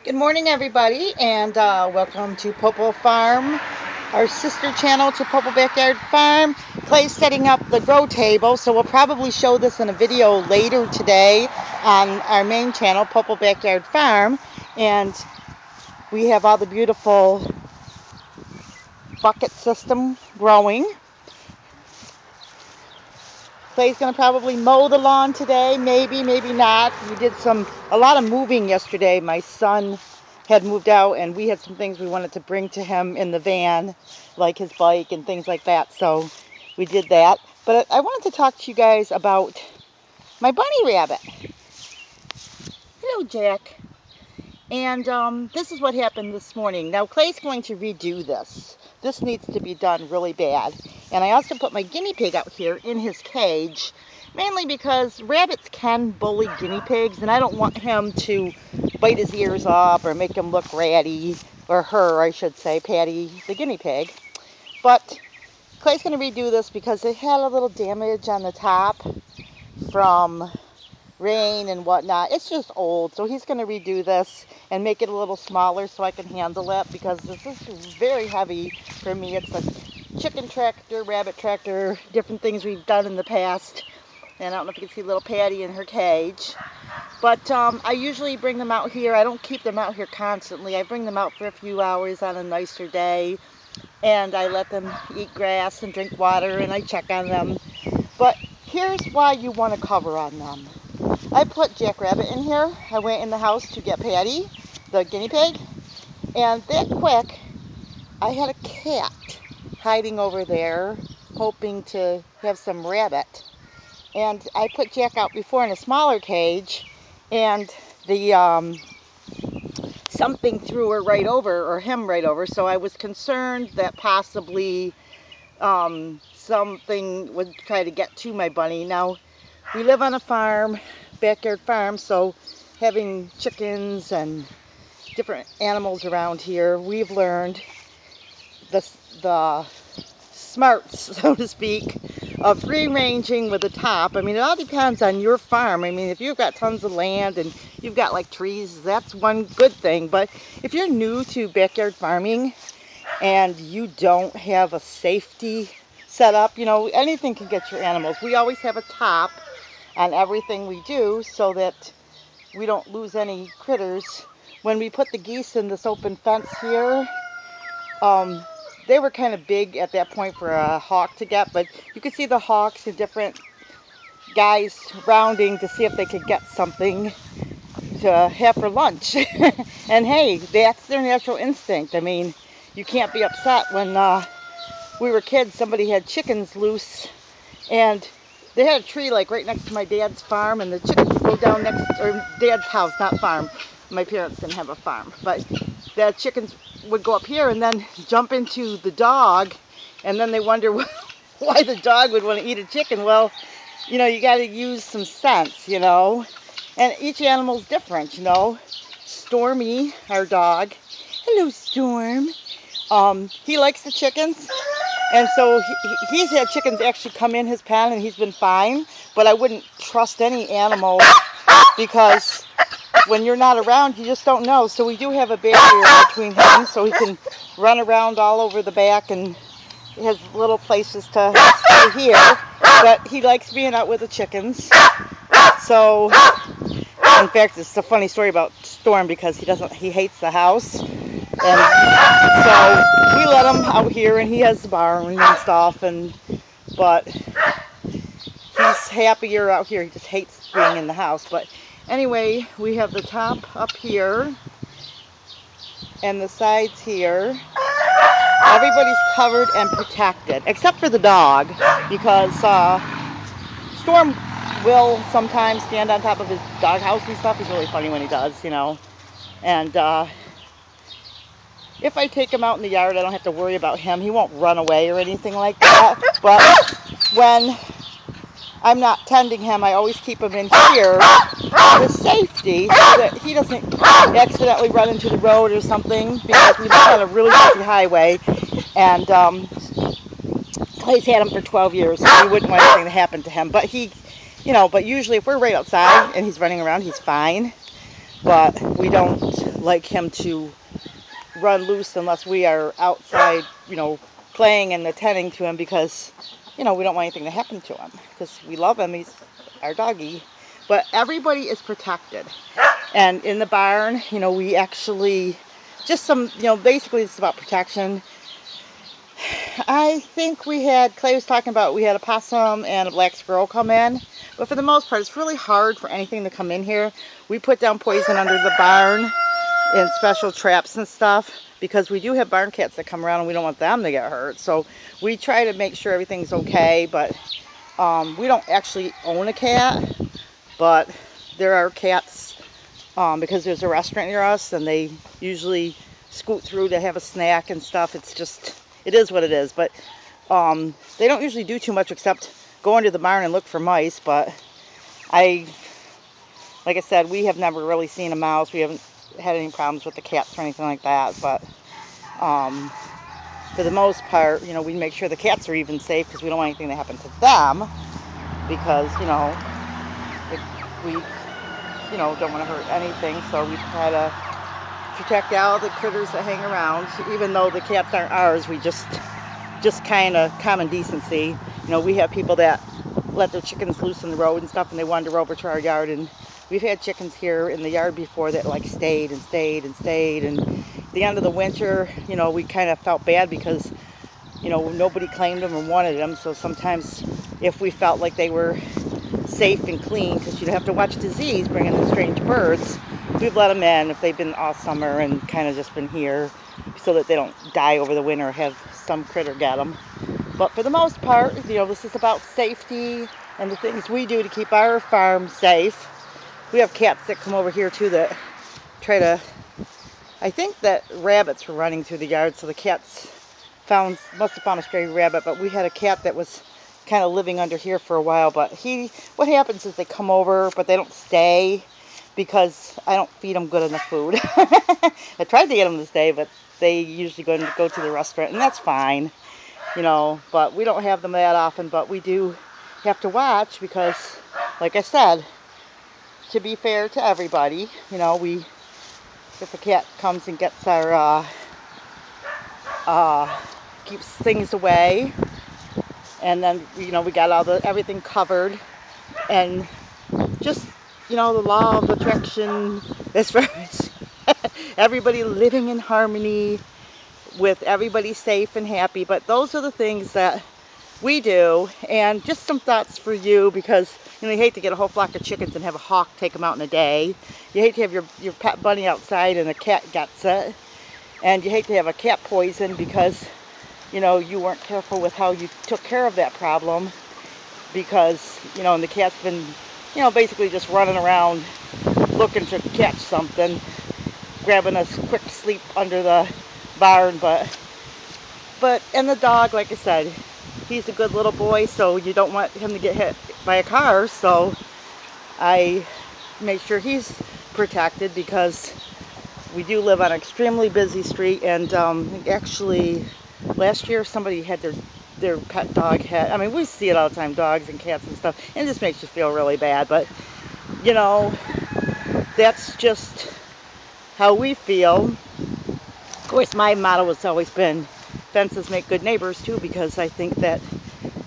Good morning, everybody, and welcome to Pople Farm, our sister channel to Pople Backyard Farm. Clay's setting up the grow table, so we'll probably show this in a video later today on our main channel, Pople Backyard Farm. And we have all the beautiful bucket system growing. Clay's going to probably mow the lawn today, maybe not. We did a lot of moving yesterday. My son had moved out and we had some things we wanted to bring to him in the van, like his bike and things like that, so we did that. But I wanted to talk to you guys about my bunny rabbit. Hello, Jack. And this is what happened this morning. Now, Clay's going to redo this. This needs to be done really bad. And I also put my guinea pig out here in his cage, mainly because rabbits can bully guinea pigs, and I don't want him to bite his ears off or make him look ratty, or her, I should say, Patty, the guinea pig. But Clay's going to redo this because it had a little damage on the top from rain and whatnot. It's just old, so he's going to redo this and make it a little smaller so I can handle it, because this is very heavy for me. It's a chicken tractor, rabbit tractor, different things we've done in the past. And I don't know if you can see little Patty in her cage. But I usually bring them out here. I don't keep them out here constantly. I bring them out for a few hours on a nicer day, and I let them eat grass and drink water, and I check on them. But here's why you want to cover on them. I put Jackrabbit in here. I went in the house to get Patty, the guinea pig, and that quick, I had a cat hiding over there, hoping to have some rabbit. And I put Jack out before in a smaller cage, and the something threw her right over, or him right over, so I was concerned that possibly something would try to get to my bunny. Now, we live on a farm, backyard farm, so having chickens and different animals around here, we've learned the smarts, so to speak, of free ranging with the top. I mean, it all depends on your farm. I mean, if you've got tons of land and you've got like trees, that's one good thing. But if you're new to backyard farming and you don't have a safety set up, you know, anything can get your animals. We always have a top on everything we do so that we don't lose any critters. When we put the geese in this open fence here, they were kind of big at that point for a hawk to get, but you could see the hawks and different guys rounding to see if they could get something to have for lunch. And hey, that's their natural instinct. I mean, you can't be upset. When we were kids, somebody had chickens loose, and they had a tree like right next to my dad's farm, and the chickens would go down next, or dad's house, not farm. My parents didn't have a farm, but the chickens would go up here and then jump into the dog, and then they wonder why the dog would want to eat a chicken. Well, you know, you got to use some sense, you know, and each animal's different, you know. Stormy, our dog, hello Storm, he likes the chickens. And so he's had chickens actually come in his pen, and he's been fine. But I wouldn't trust any animal, because when you're not around, you just don't know. So we do have a barrier between him, so he can run around all over the back, and he has little places to stay here. But he likes being out with the chickens. So, in fact, it's a funny story about Storm, because he hates the house. And so we let him out here, and he has the barn and stuff, but he's happier out here. He just hates being in the house. But anyway, we have the top up here and the sides here. Everybody's covered and protected, except for the dog, because Storm will sometimes stand on top of his doghouse and stuff. He's really funny when he does, you know. And if I take him out in the yard, I don't have to worry about him. He won't run away or anything like that. But when I'm not tending him, I always keep him in here for safety, so that he doesn't accidentally run into the road or something, because we live on a really busy highway. And Clay's had him for 12 years, so we wouldn't want anything to happen to him. But he, you know, but usually if we're right outside and he's running around, he's fine. but we don't like him to run loose unless we are outside, you know, playing and attending to him, because, you know, we don't want anything to happen to him, because we love him. He's our doggy. But everybody is protected. And in the barn, you know, we actually, just some, you know, basically it's about protection. I think Clay was talking about, we had a possum and a black squirrel come in. But for the most part, it's really hard for anything to come in here. We put down poison under the barn in special traps and stuff, because we do have barn cats that come around and we don't want them to get hurt. So we try to make sure everything's okay, but we don't actually own a cat, but there are cats, because there's a restaurant near us and they usually scoot through to have a snack and stuff. It's just, it is what it is. But they don't usually do too much except go into the barn and look for mice. But like I said, we have never really seen a mouse. We haven't had any problems with the cats or anything like that. But for the most part, you know, we make sure the cats are even safe, because we don't want anything to happen to them, because, you know, we, you know, don't want to hurt anything. So we try to protect all the critters that hang around. Even though the cats aren't ours, we just kind of common decency. You know, we have people that let their chickens loose in the road and stuff, and they wander over to our yard, and we've had chickens here in the yard before that like stayed and stayed and stayed. And at the end of the winter, you know, we kind of felt bad because, you know, nobody claimed them or wanted them. So sometimes if we felt like they were safe and clean, because you'd have to watch disease bringing in strange birds, we've let them in if they've been all summer and kind of just been here, so that they don't die over the winter or have some critter get them. But for the most part, you know, this is about safety and the things we do to keep our farm safe. We have cats that come over here too that try to, I think that rabbits were running through the yard, so the cats must have found a stray rabbit. But we had a cat that was kind of living under here for a while. But what happens is they come over, but they don't stay, because I don't feed them good enough food. I tried to get them to stay, but they usually go to the restaurant, and that's fine, you know. But we don't have them that often, but we do have to watch, because, like I said, to be fair to everybody, you know, if a cat comes and gets our, keeps things away, and then, you know, we got everything covered, and just, you know, the law of attraction, as far as everybody living in harmony, with everybody safe and happy. But those are the things that we do. And just some thoughts for you, because, you know, you hate to get a whole flock of chickens and have a hawk take them out in a day. You hate to have your pet bunny outside and a cat gets it. And you hate to have a cat poison because, you know, you weren't careful with how you took care of that problem. Because, you know, and the cat's been, you know, basically just running around looking to catch something, grabbing a quick sleep under the barn. And the dog, like I said, he's a good little boy, so you don't want him to get hit by a car. So I make sure he's protected, because we do live on an extremely busy street. And actually last year somebody had their pet dog I mean, we see it all the time, dogs and cats and stuff, and it just makes you feel really bad. But, you know, that's just how we feel. Of course, my motto has always been, fences make good neighbors too, because I think that,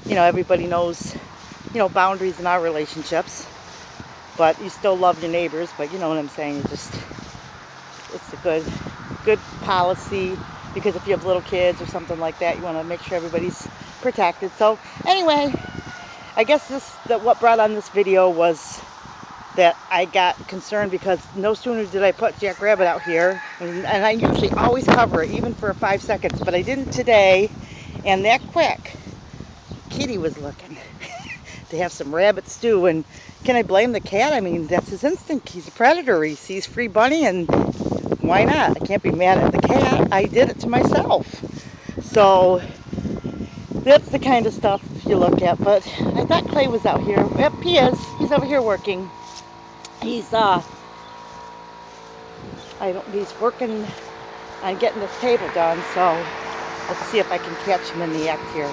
you know, everybody knows, you know, boundaries in our relationships, but you still love your neighbors. But you know what I'm saying, it's a good policy, because if you have little kids or something like that, you want to make sure everybody's protected. So anyway, I guess what brought on this video was that I got concerned, because no sooner did I put Jack Rabbit out here, and I usually always cover it, even for 5 seconds, but I didn't today. And that quick, Kitty was looking to have some rabbit stew. And can I blame the cat? I mean, that's his instinct. He's a predator. He sees free bunny, and why not? I can't be mad at the cat. I did it to myself. So that's the kind of stuff you look at. But I thought Clay was out here. Yep, he is. He's over here working. He's working on getting this table done. So let's see if I can catch him in the act here.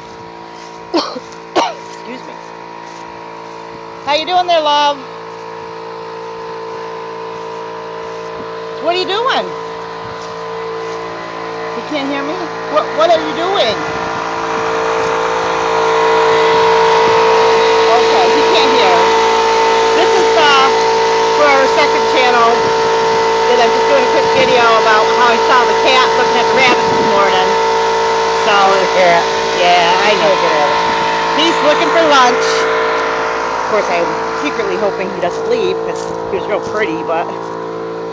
Excuse me. How you doing there, love? What are you doing? You can't hear me? What are you doing? Okay, he can't hear. This is for our second channel. And I'm just doing a quick video about how I saw the cat looking at the rabbits this morning. So yeah, I know. He's looking for lunch. Of course, I'm secretly hoping he doesn't leave because he was real pretty, but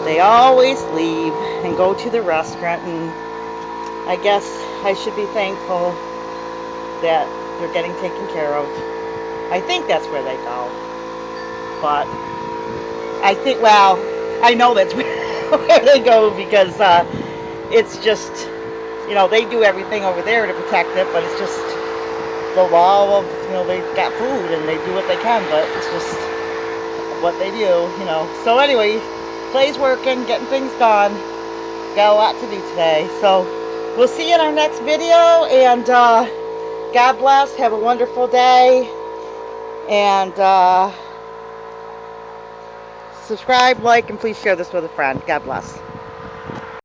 they always leave and go to the restaurant, and I guess I should be thankful that they're getting taken care of. I think that's where they go. But I think, well, I know that's where they go because it's just, you know, they do everything over there to protect it, but it's just the law of, you know, they've got food and they do what they can, but it's just what they do, you know. So anyway, Clay's working, getting things done. Got a lot to do today. So we'll see you in our next video, and God bless. Have a wonderful day, and subscribe, like, and please share this with a friend. God bless.